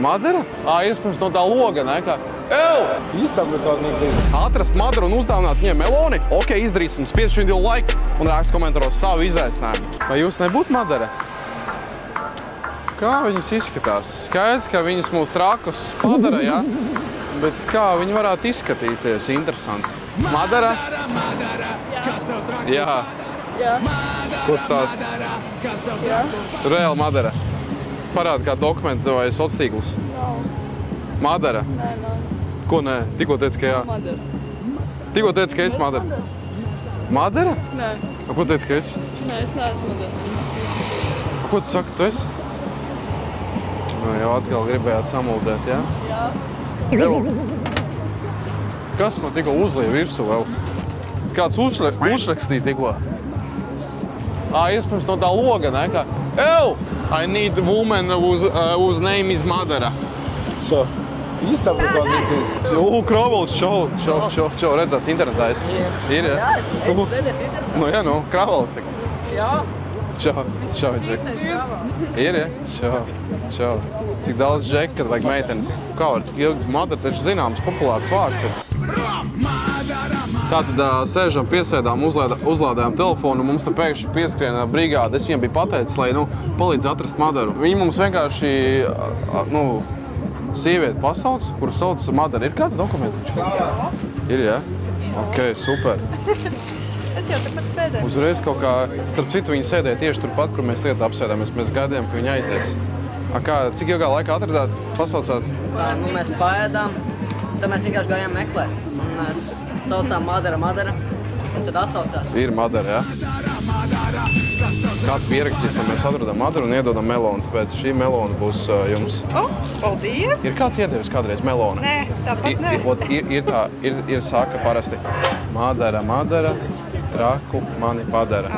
Madara? Iespējams no tā loga, ne? Kā, Īstam nekāds nekļūst. atrast Madaru un uzdāvināt viņai meloni. Ok, izdarīsim, spiedz video like un rakst komentāros savu izaicinājumu. Vai jūs nebūtu Madara? Kā viņas izskatās? Skaidrs, ka viņas mūs trakus padara, ja? Bet kā viņi varētu izskatīties? Interesanti. Madara? Jā. Jā. Ko stāst? Jā. Reāli Madara. Parāda kā dokumentu vai sociātīklus. Nav. Madara? Nē, nav. Ko nē? Tikko teici, ka jā. Madara. Tikko teici, ka esi Madara. Madara? Nē. Ko teici, ka esi? Nē, es neesmu Madara. Ko tu saki, tu esi? Nu, jau atkal gribējāt samuldēt, jā? Jā. Evo. Kas man tikko uzlīja virsū vēl? Kāds uzrakstīja tikko? Iespējams no tā loga, ne? Kā, I need a woman whose name is Madara. So, īstam nekāds nekļūst. Kravals, čau, redzēts internetā esi? Ir, jā? Es redzēs internetā. Nu, jā, Kravals tik. Jā. Čau, Džek. Ir, jā? Čau. Cik daudz Džek, kad vajag meitenes? Kā var tik ilgi? Madara taču zināms, populārs vārds ir. Tātad sēžam, piesēdām, uzlādējām telefonu, mums te pēkšņi pieskrien brigāde. Es viņam biju pateicis, lai palīdz atrast Madaru. Viņi mums vienkārši, sievieti pasauc, kuru sauc Madara. Ir kāds dokuments? Ir, jā? Ok, super. Es jau tepat sēdēju. Uzreiz kaut kā, starp citu, viņi sēdēja tieši turpat, kur mēs tagad apsēdāmies. Mēs gaidījām, ka viņi aizies. Cik ilgā laikā atradāt, pasaucāt? Mēs paēdām, tad mēs vienkārši gājām meklēt. Un mēs saucām Madara, un tad atsaucās. Ir Madara, jā? Kāds bija ierakstījis, lai mēs atradām Madaru un iedodam melonu, tāpēc šī melona būs jums. Paldies! Ir kāds iedevis kādreiz melonu? Nē, tāpat nē. Ir saka parasti Madara, traku mani padara.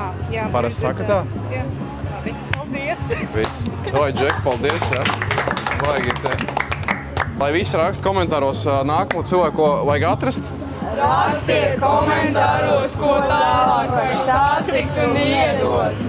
Parasti saka tā? Jā. Labi, paldies! Viss. Vai, Džek, paldies, jā? Vajag ir te. Lai visi raksta komentāros nākamo cilvēku, ko vajag atrast. Rakstiet komentāros, ko tālāk vajag satikt un iedot.